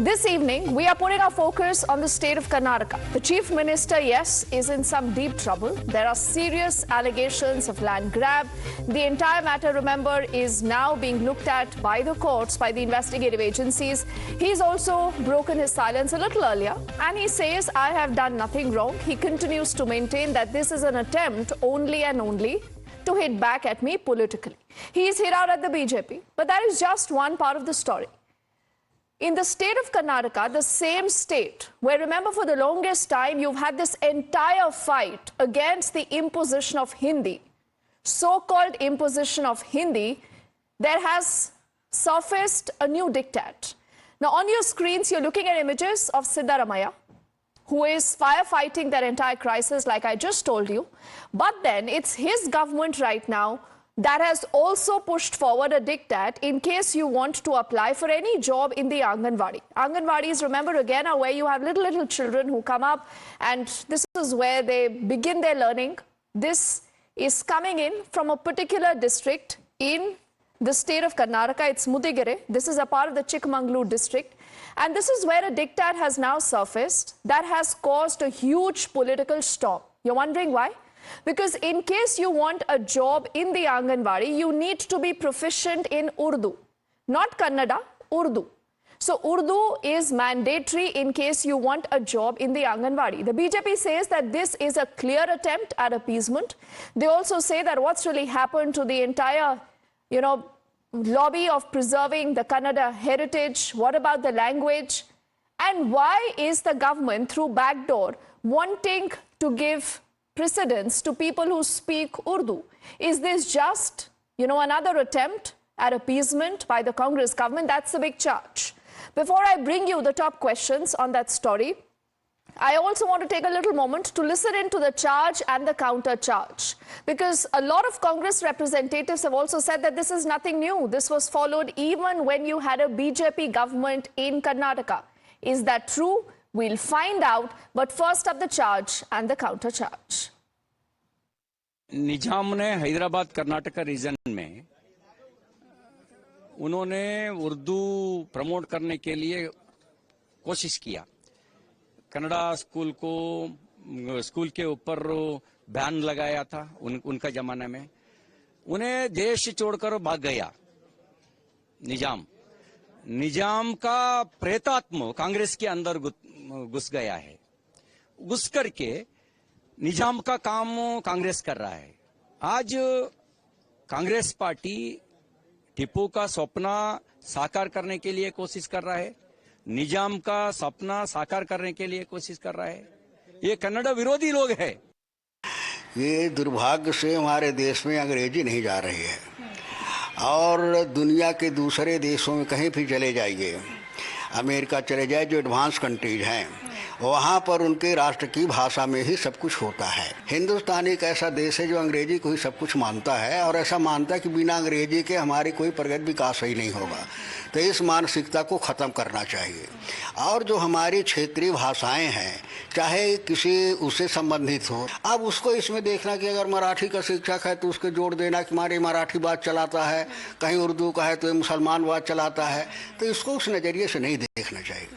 This evening, we are putting our focus on the state of Karnataka. The Chief Minister, yes, is in some deep trouble. There are serious allegations of land grab. The entire matter, remember, is now being looked at by the courts, by the investigative agencies. He's also broken his silence a little earlier, and he says, I have done nothing wrong. He continues to maintain that this is an attempt only and only to hit back at me politically. He is hit out at the BJP, but that is just one part of the story. In the state of Karnataka, the same state where, remember, for the longest time, you've had this entire fight against the imposition of Hindi, so-called imposition of Hindi, there has surfaced a new diktat. Now, on your screens, you're looking at images of Siddaramaiah, who is firefighting that entire crisis, like I just told you. But then it's his government right now that has also pushed forward a diktat in case you want to apply for any job in the Anganwadi. Anganwadis, remember again, are where you have little children who come up, and this is where they begin their learning. This is coming in from a particular district in the state of Karnataka. It's Mudigere. This is a part of the Chikmagalur district. And this is where a diktat has now surfaced that has caused a huge political storm. You're wondering why? Because in case you want a job in the Anganwadi, you need to be proficient in Urdu. Not Kannada, Urdu. So Urdu is mandatory in case you want a job in the Anganwadi. The BJP says that this is a clear attempt at appeasement. They also say that what's really happened to the entire, lobby of preserving the Kannada heritage, what about the language? And why is the government, through backdoor, wanting to give precedence to people who speak Urdu? Is this just, another attempt at appeasement by the Congress government? That's the big charge. Before I bring you the top questions on that story, I also want to take a little moment to listen into the charge and the counter charge, because a lot of Congress representatives have also said that this is nothing new. This was followed even when you had a BJP government in Karnataka. Is that true? We'll find out, but first up the charge and the counter charge. निजाम ने Hyderabad Karnataka reason में उन्होंने Urdu promote करने के लिए कोशिश किया। Kannada school के ऊपर बैन लगाया था उनका जमाने में। उन्हें देश छोड़कर भाग गया निजाम का प्रेतात्मा कांग्रेस के अंदर घुस गया है। घुस करके निजाम का काम कांग्रेस कर रहा है। आज कांग्रेस पार्टी टिप्पू का सपना साकार करने के लिए कोशिश कर रहा है, निजाम का सपना साकार करने के लिए कोशिश कर रहा है। ये कन्नड़ विरोधी लोग हैं। ये दुर्भाग्य से हमारे देश में अंग्रेजी नहीं जा रही है, और दुनिया के दूसरे देशों में कहीं भी चले जाइए, अमेरिका चले जाए, जो एडवांस कंट्रीज हैं, वहाँ पर उनके राष्ट्र की भाषा में ही सब कुछ होता है। हिंदुस्तान एक ऐसा देश है जो अंग्रेजी को ही सब कुछ मानता है, और ऐसा मानता है कि बिना अंग्रेजी के हमारी कोई प्रगति विकास ही नहीं होगा। तो इस मानसिकता को ख़त्म करना चाहिए। और जो हमारी क्षेत्रीय भाषाएं हैं, चाहे किसी उससे संबंधित हो, अब उसको इसमें देखना कि अगर मराठी का शिक्षक है तो उसको जोड़ देना कि हमारे मराठी बात चलाता है, कहीं उर्दू का है तो मुसलमान बात चलाता है, तो इसको उस नज़रिए से नहीं देखना चाहिए।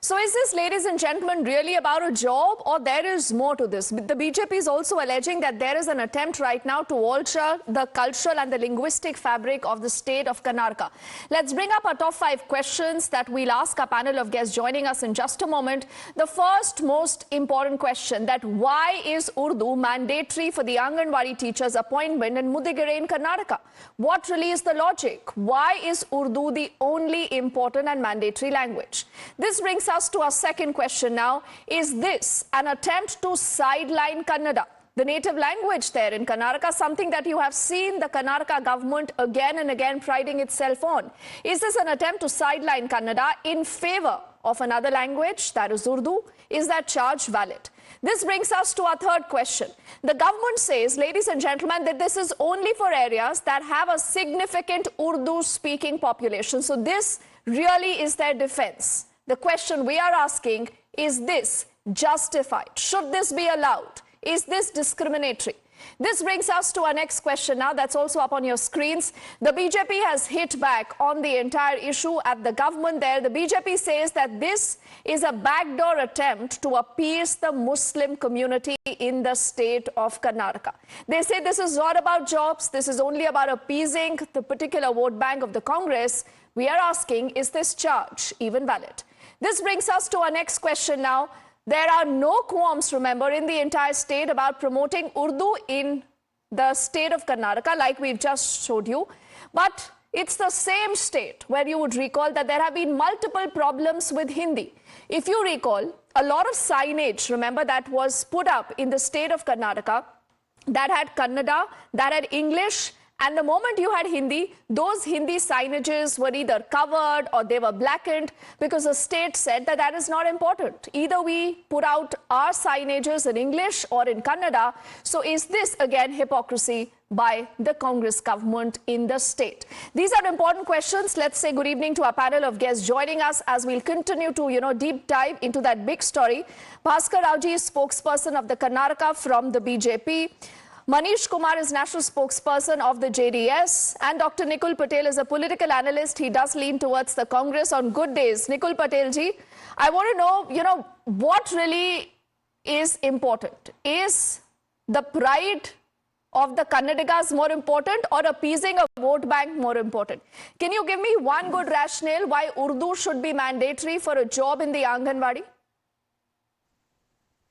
So is this, ladies and gentlemen, really about a job, or there is more to this? The BJP is also alleging that there is an attempt right now to alter the cultural and the linguistic fabric of the state of Karnataka. Let's bring up our top 5 questions that we'll ask our panel of guests joining us in just a moment. The first most important question, that why is Urdu mandatory for the Anganwadi teachers appointment in Mudigere in Karnataka? What really is the logic? Why is Urdu the only important and mandatory language? This brings us to our second question now. Is this an attempt to sideline Kannada, the native language there in Karnataka, something that you have seen the Karnataka government again and again priding itself on? Is this an attempt to sideline Kannada in favor of another language, that is Urdu? Is that charge valid? This brings us to our third question. The government says, ladies and gentlemen, that this is only for areas that have a significant Urdu-speaking population. So this really is their defense. The question we are asking, is this justified? Should this be allowed? Is this discriminatory? This brings us to our next question now. That's also up on your screens. The BJP has hit back on the entire issue at the government there. The BJP says that this is a backdoor attempt to appease the Muslim community in the state of Karnataka. They say this is not about jobs. This is only about appeasing the particular vote bank of the Congress. We are asking, is this charge even valid? This brings us to our next question now. There are no qualms, remember, in the entire state about promoting Urdu in the state of Karnataka, like we've just showed you. But it's the same state where you would recall that there have been multiple problems with Hindi. If you recall, a lot of signage, remember, that was put up in the state of Karnataka that had Kannada, that had English, and the moment you had Hindi, those Hindi signages were either covered or they were blackened because the state said that that is not important. Either we put out our signages in English or in Kannada. So is this again hypocrisy by the Congress government in the state? These are important questions. Let's say good evening to our panel of guests joining us as we'll continue to, deep dive into that big story. Bhaskar Raoji is spokesperson of the Karnataka from the BJP. Manish Kumar is national spokesperson of the JDS, and Dr. Nikul Patel is a political analyst. He does lean towards the Congress on good days. Nikul Patel ji, I want to know, what really is important? Is the pride of the Kannadigas more important or appeasing a vote bank more important? Can you give me one good rationale why Urdu should be mandatory for a job in the Anganwadi?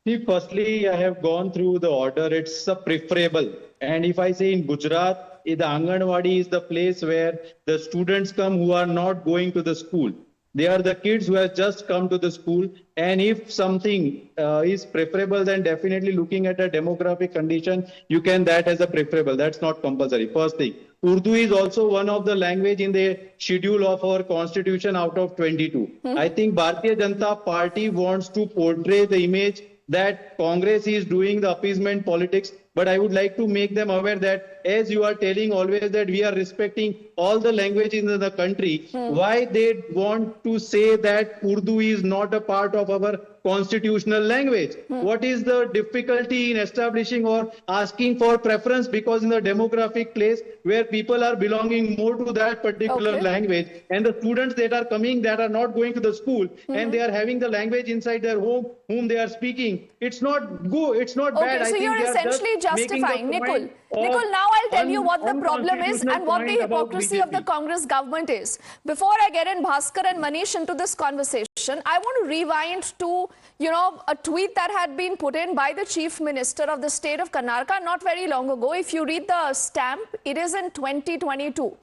See, firstly, I have gone through the order. It's a preferable. And if I say in Gujarat, the Anganwadi is the place where the students come who are not going to the school. They are the kids who have just come to the school. And if something is preferable, then definitely looking at a demographic condition, you can that as a preferable. That's not compulsory. First thing. Urdu is also one of the language in the schedule of our constitution out of 22. I think Bharatiya Janata Party wants to portray the image that Congress is doing the appeasement politics, but I would like to make them aware that as you are telling always that we are respecting all the languages in the country, why they want to say that Urdu is not a part of our constitutional language? What is the difficulty in establishing or asking for preference? Because in the demographic place where people are belonging more to that particular language, and the students that are coming that are not going to the school and they are having the language inside their home whom they are speaking, it's not good, it's not bad. So you're essentially justifying, Nikul, now I'll tell you what the problem is and what the hypocrisy of the Congress government is. Before I get in Bhaskar and Manish into this conversation, I want to rewind to, a tweet that had been put in by the Chief Minister of the state of Karnataka not very long ago. If you read the stamp, it is in 2022.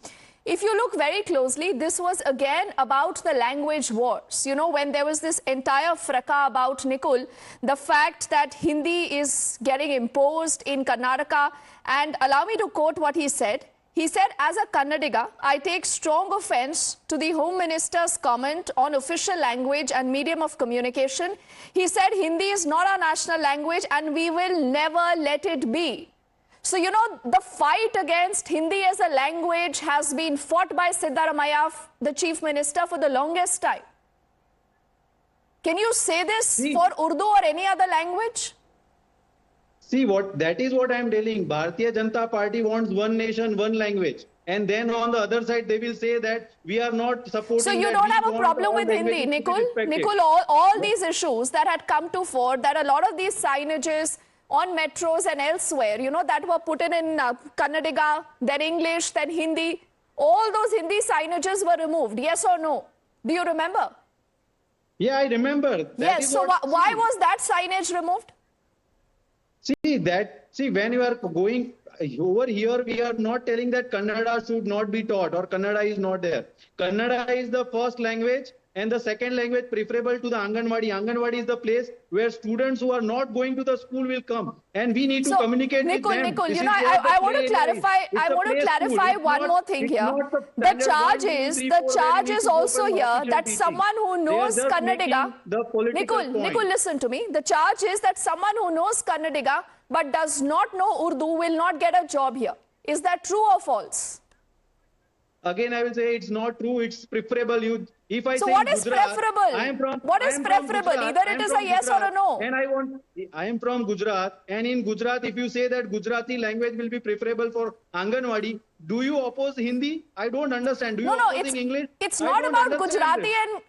If you look very closely, this was again about the language wars. When there was this entire fracas about Nikul, the fact that Hindi is getting imposed in Karnataka. And allow me to quote what he said. He said, as a Kannadiga, I take strong offense to the Home Minister's comment on official language and medium of communication. He said, Hindi is not our national language and we will never let it be. So, the fight against Hindi as a language has been fought by Siddaramaiah, the Chief Minister, for the longest time. Can you say this for Urdu or any other language? See, that is what I am telling. Bharatiya Janata Party wants one nation, one language. And then on the other side, they will say that we are not supporting. So you don't have a problem with Hindi, Nikul? Nikul, all these issues that had come to fore, that a lot of these signages on metros and elsewhere, that were put in Kannadiga, then English, then Hindi, all those Hindi signages were removed. Yes or no? Do you remember? Yeah, I remember. Yes, so why was that signage removed? See, when you are going over here, we are not telling that Kannada should not be taught or Kannada is not there. Kannada is the first language and the second language preferable to the Anganwadi. Anganwadi is the place where students who are not going to the school will come, and we need to communicate with them. Nikul, I want to clarify. I want to clarify one more thing here. The charge is also here that someone who knows Kannadiga. Nikul, listen to me. The charge is that someone who knows Kannadiga but does not know Urdu will not get a job here. Is that true or false? Again, I will say it's not true. It's preferable. If I So say what in is Gujarat, preferable? I am from, What I is am from preferable? Gujarat, Either I it am is from a yes or a Gujarat, no. and I am from Gujarat, and in Gujarat, if you say that Gujarati language will be preferable for Anganwadi, do you oppose Hindi? I don't understand. Do you No, oppose English? it's I not don't about understand Gujarati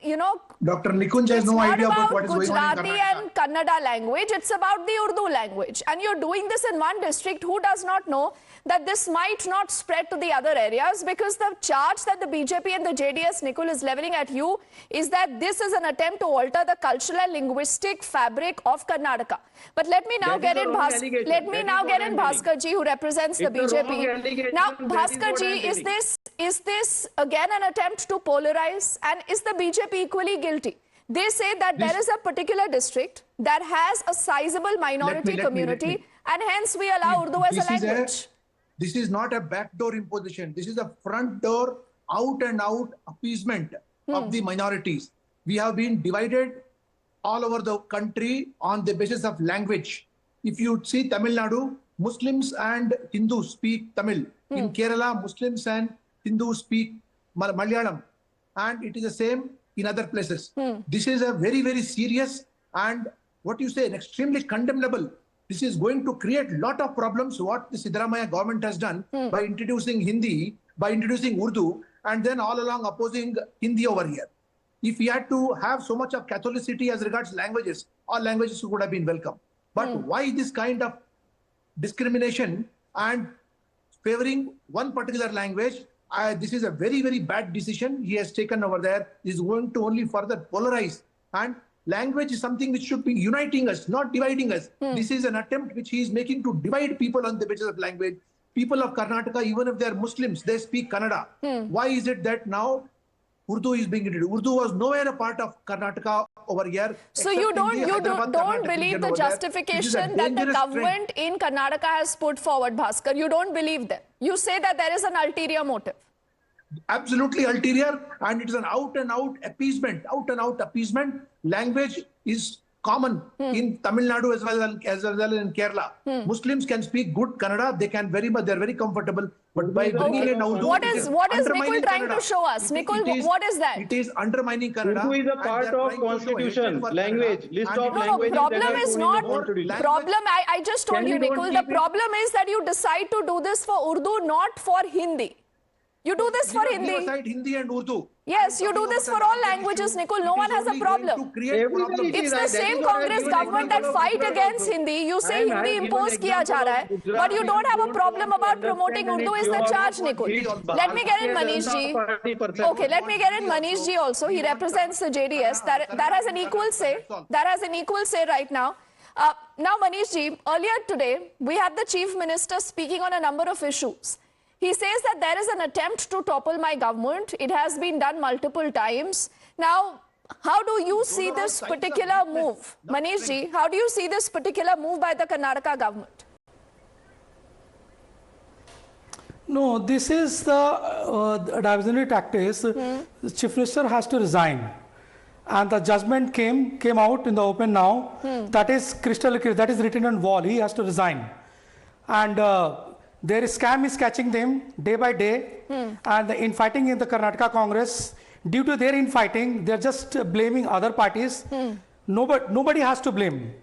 this. and, Dr. Nikunj has it's no not idea about about what is going on in Gujarati Karnataka. and Kannada language. It's about the Urdu language. And you're doing this in one district. Who does not know that this might not spread to the other areas? Because the charge that the BJP and the JDS, Nikul, is leveling at you is that this is an attempt to alter the cultural and linguistic fabric of Karnataka. But let me now That get is in a wrong allegation. let me That now is get what in I'm telling. Bhaskar ji, who represents the It's a wrong BJP. allegation. Now, That is Bhaskar what ji, I'm is this again an attempt to polarize? And is the BJP equally guilty? They say that there is a particular district that has a sizable minority let me. community, and hence we allow Urdu as a language. This is not a backdoor imposition. This is a front door, out and out appeasement of the minorities. We have been divided all over the country on the basis of language. If you see Tamil Nadu, Muslims and Hindus speak Tamil. In Kerala, Muslims and Hindus speak Malayalam. And it is the same in other places. This is a very, very serious and what you say, an extremely condemnable. This is going to create a lot of problems. What the Siddaramaiah government has done by introducing Hindi, by introducing Urdu, and then all along opposing Hindi over here. If we had to have so much of Catholicity as regards languages, all languages would have been welcome. But why this kind of discrimination and favoring one particular language? This is a very, very bad decision he has taken over there. He is going to only further polarize. And language is something which should be uniting us, not dividing us. This is an attempt which he is making to divide people on the basis of language. People of Karnataka, even if they are Muslims, they speak Kannada. Why is it that now Urdu is being introduced? Urdu was nowhere a part of Karnataka over here. So you don't believe the justification that the government in Karnataka has put forward, Bhaskar. You don't believe them. You say that there is an ulterior motive. Absolutely ulterior, and it is an out and out appeasement. Language is common in Tamil Nadu as well as in Kerala. Muslims can speak good Kannada. They can they're very comfortable. But by bringing in Urdu, what is Nikul trying to show us? Nikul, what is that? It is undermining Kannada. Urdu is a part of constitution, language, list of languages. No, problem is not, I just told you, Nikul, the problem is that you decide to do this for Urdu, not for Hindi. You do this for Hindi. Aside Hindi and Urdu. Yes, you do this for all languages, Nikul. No one has a problem. It's the same Congress government that fight against Hindi. You say Hindi impose kiya ja raha hai, but you don't have a problem about promoting Urdu is the charge, Nikul. Let me get in Manish ji. Okay, let me get in Manish ji also. He represents the JDS. That has an equal say. That has an equal say right now. Now, Manish ji, earlier today, we had the Chief Minister speaking on a number of issues. He says that there is an attempt to topple my government. It has been done multiple times. Now, how do you see this particular move? Manish ji, how do you see this particular move by the Karnataka government? No, this is the diversionary tactics. The Chief Minister has to resign. And the judgment came out in the open now. That is crystal clear. That is written on wall. He has to resign. And their scam is catching them day by day. And the infighting in the Karnataka Congress, due to their infighting, they're just blaming other parties. Nobody has to blame.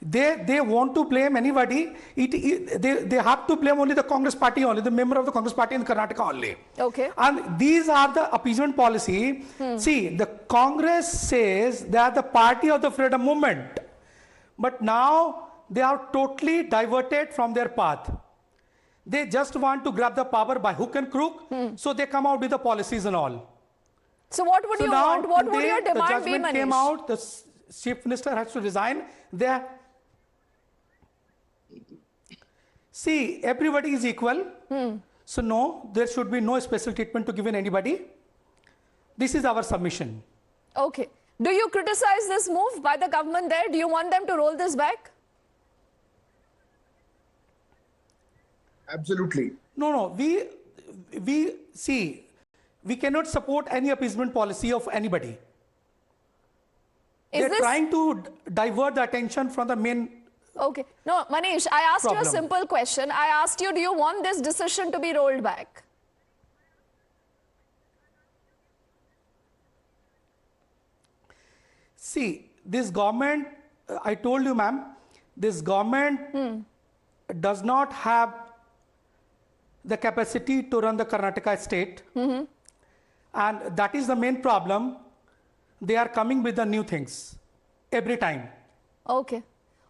They want to blame anybody. They have to blame only the Congress party, only the member of the Congress party in Karnataka only. Okay. And these are the appeasement policy. See, the Congress says they are the party of the freedom movement. But now they are totally diverted from their path. They just want to grab the power by hook and crook. So they come out with the policies and all. So what would you want? What would your demand be, The judgment Manish? came out. The Chief Minister has to resign. See, everybody is equal. So no, there should be no special treatment to give in anybody. This is our submission. Okay. Do you criticize this move by the government there? Do you want them to roll this back? Absolutely. No. We see, we cannot support any appeasement policy of anybody. They're trying to divert the attention from the main. Okay. No, Manish, I asked you a simple question. I asked you, do you want this decision to be rolled back? See, this government, I told you, ma'am, this government does not have the capacity to run the Karnataka state. And that is the main problem. They are coming with the new things every time. Okay.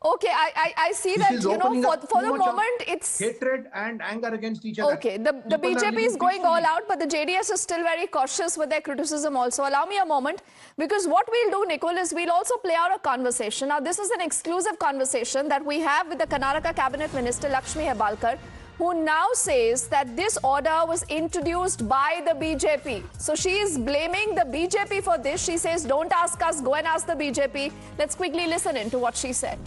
Okay, I see This that, is you know, opening up for too the much of moment, it's... hatred and anger against each other. Okay, the People are BJP is living going all peacefully. out, but the JDS is still very cautious with their criticism also. Allow me a moment, because what we'll do, Nicole, is we'll also play out a conversation. Now, this is an exclusive conversation that we have with the Karnataka Cabinet Minister, Lakshmi Hebalkar, who now says that this order was introduced by the BJP. So she is blaming the BJP for this. She says, don't ask us, go and ask the BJP. Let's quickly listen in to what she said.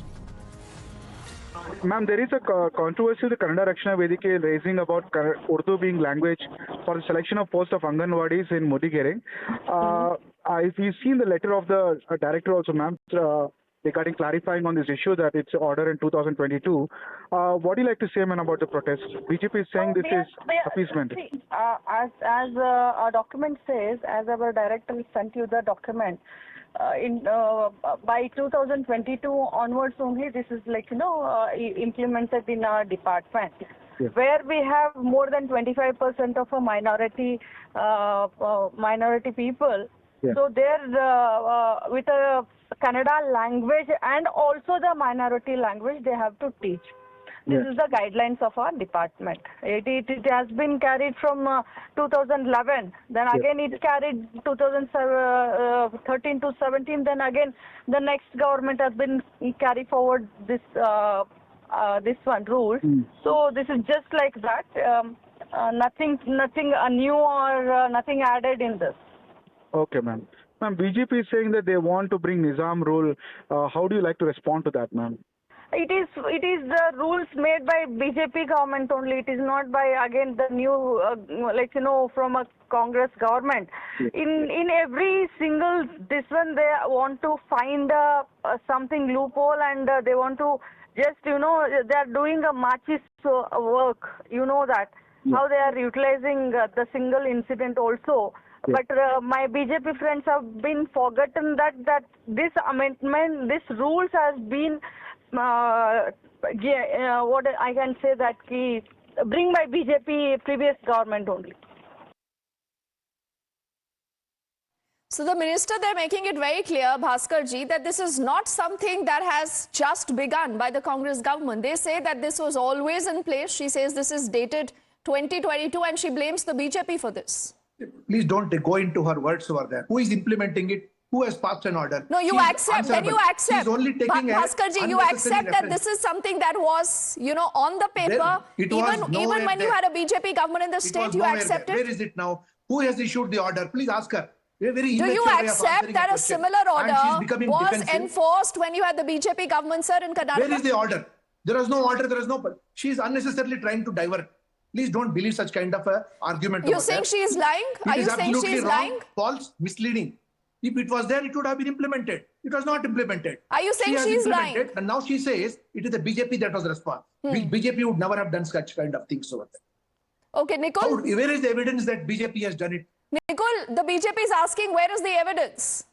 Ma'am, there is a controversy the Kannada Rakshana Vedike raising about Urdu being language for the selection of post of Anganwadis in Modigere. We've seen the letter of the director also, ma'am, regarding clarifying on this issue that it's order in 2022. What do you like to say, ma'am, about the protest? BJP is saying this is appeasement. See, as our document says, as our director sent you the document, by 2022 onwards only, this is like, implemented in our department. Yes. Where we have more than 25% of a minority people. Yes. So there, with a Kannada language and also the minority language, they have to teach. This Yes. is the guidelines of our department. It has been carried from 2011. Then again it carried 2013 to 17. Then again the next government has been carry forward this rule. So this is just like that. Nothing new or nothing added in this. Okay, ma'am. Ma'am, BJP is saying that they want to bring Nizam rule. How do you like to respond to that, ma'am? It is the rules made by BJP government only. It is not by again the new from a Congress government. Yes. In every single this one they want to find something loophole, and they want to just they are doing a machis work. You know that how they are utilizing the single incident also. Yes. But my BJP friends have been forgotten that this amendment, this rules has been what I can say that bring by BJP previous government only. So the minister, they're making it very clear, Bhaskar ji, that this is not something that has just begun by the Congress government. They say that this was always in place. She says this is dated 2022 and she blames the BJP for this. Please don't go into her words over there. Who is implementing it? Who has passed an order? No, you She is accept, when you answerable. accept, She's only taking Bhaskar ji, you accept that this is something that was, on the paper, even when you had a BJP government in the state, you accept it? Where is it now? Who has issued the order? Please ask her. Very Do you immature way of accept answering that a question. similar And she's order becoming was defensive. enforced when you had the BJP government, sir, in Karnataka? Where is the order? There is no order. There is no. She is unnecessarily trying to divert. Please don't believe such kind of a argument. You're over saying there. she is lying? It Are is you saying she absolutely is wrong, lying? false, misleading. If it was there, it would have been implemented. It was not implemented. Are you saying has she is implemented, lying? And now she says it is the BJP that was responsible. BJP would never have done such kind of things over there. Okay, Nicole. Where is the evidence that BJP has done it? Nicole, the BJP is asking, where is the evidence?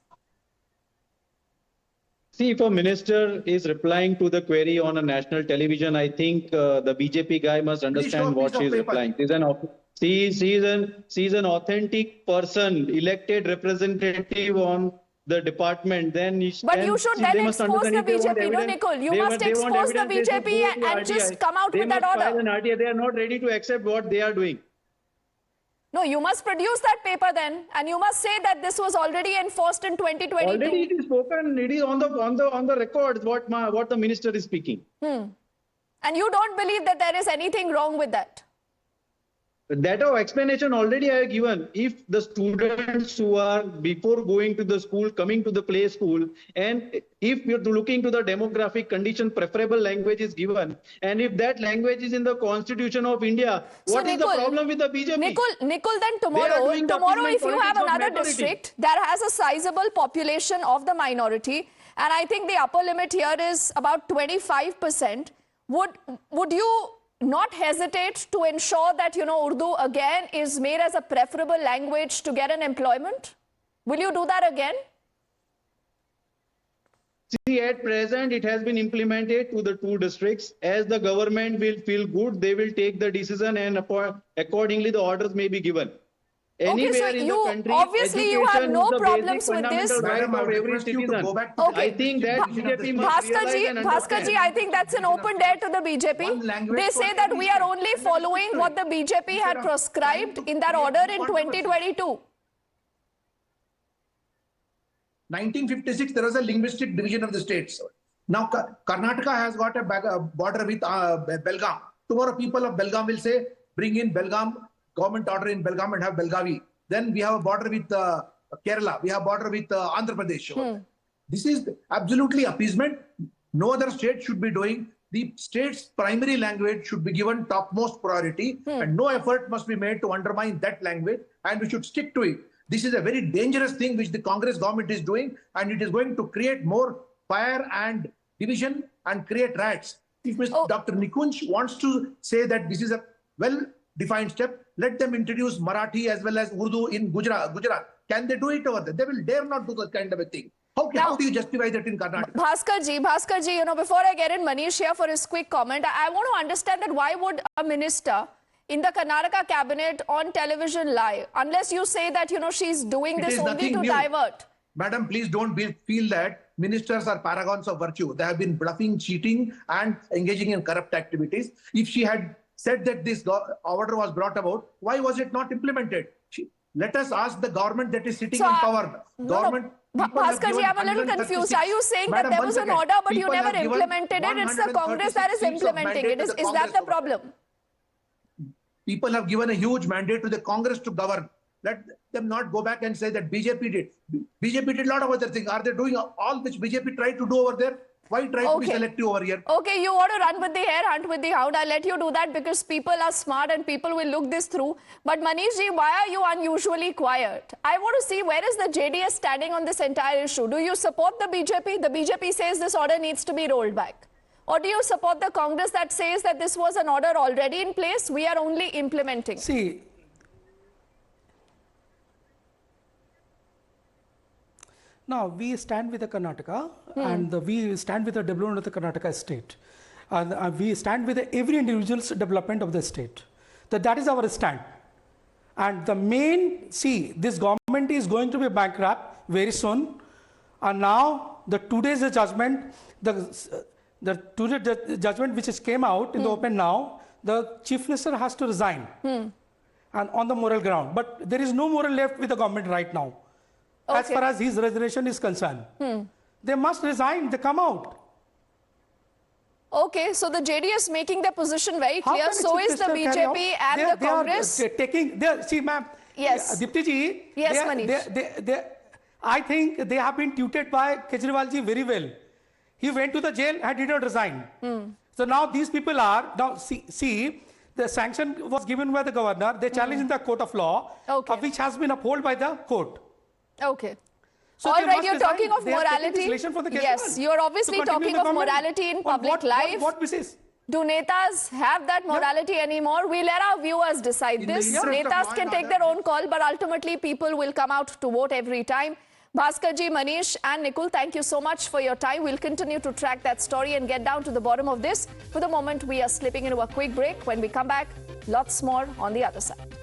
See, if a minister is replying to the query on a national television, I think the BJP guy must understand what she is replying. She is an authentic person, elected representative on the department. But you should then expose the BJP, no, Nicole? You must expose the BJP and just come out with that order. They are not ready to accept what they are doing. No, you must produce that paper then, and you must say that this was already enforced in 2022. Already it is spoken. It is on the record what the minister is speaking. And you don't believe that there is anything wrong with that? That explanation already I have given. If the students who are before going to the school, coming to the play school, and if you're looking to the demographic condition, preferable language is given, and if that language is in the Constitution of India, what is the problem with the BJP? Nicole, then tomorrow if you have another district that has a sizable population of the minority, and I think the upper limit here is about 25%, would you not hesitate to ensure that, Urdu again is made as a preferable language to get an employment? Will you do that again? See, at present, it has been implemented to the 2 districts. As the government will feel good, they will take the decision and accordingly the orders may be given. Okay, so you obviously you have no problems with this. Madam, I would request you to go back to Okay. I think that BJP must realize and Bhaskar ji, I think that's an open dare to the BJP. They say that we are only following what the BJP had prescribed in that order in 2022. 1956, there was a linguistic division of the states. Now, Karnataka has got a border with Belgaum. Tomorrow, people of Belgaum will say, bring in Belgaum, government order in Belgaum and have Belgavi. Then we have a border with Kerala. We have a border with Andhra Pradesh. This is absolutely appeasement. No other state should be doing. The state's primary language should be given topmost priority and no effort must be made to undermine that language and we should stick to it. This is a very dangerous thing which the Congress government is doing and it is going to create more fire and division and create riots. If Dr. Nikunj wants to say that this is a well-defined step, let them introduce Marathi as well as Urdu in Gujarat. Can they do it over there? They will dare not do that kind of a thing. How do you justify that in Karnataka? Bhaskar ji, you know, before I get in Manish here for his quick comment, I want to understand that why would a minister in the Karnataka cabinet on television lie, unless you say that, you know, she's doing this only to divert. Madam, please don't feel that ministers are paragons of virtue. They have been bluffing, cheating and engaging in corrupt activities. If she had said that this order was brought about, why was it not implemented? Let us ask the government that is sitting in power. Bhaskar ji, I'm a little confused. Are you saying that there was an order but you never implemented it? It's the Congress that is implementing it. Is that the problem? People have given a huge mandate to the Congress to govern. Let them not go back and say that BJP did. BJP did a lot of other things. Are they doing all which BJP tried to do over there? Why try to be selective over here? Okay, you want to run with the hare, hunt with the hound. I'll let you do that because people are smart and people will look this through. But Manish ji, why are you unusually quiet? I want to see where is the JDS standing on this entire issue. Do you support the BJP? The BJP says this order needs to be rolled back. Or do you support the Congress that says that this was an order already in place? We are only implementing. See, now we stand with the Karnataka and we stand with the development of the Karnataka state. We stand with every individual's development of the state. That is our stand. And the main, this government is going to be bankrupt very soon. And now today's judgment, the judgment which came out in the open now, the chief minister has to resign and on the moral ground. But there is no moral left with the government right now. As far as his resignation is concerned. They must resign, they come out. Okay, so the JDS making their position very clear. So is the BJP and the Congress. See, ma'am. Yes. Deepti ji. Yes, Manish. I think they have been tutored by Kejriwal ji very well. He went to the jail and did not resign. So now these people are, now see, the sanction was given by the governor. They challenged in the court of law, which has been upheld by the court. Okay. So all right, you're talking of morality. Yes, you're obviously talking of morality in public life. What basis? Do netas have that morality anymore? We let our viewers decide this. Netas can take their own call, but ultimately people will come out to vote every time. Bhaskar ji, Manish and Nikul, thank you so much for your time. We'll continue to track that story and get down to the bottom of this. For the moment, we are slipping into a quick break. When we come back, lots more on the other side.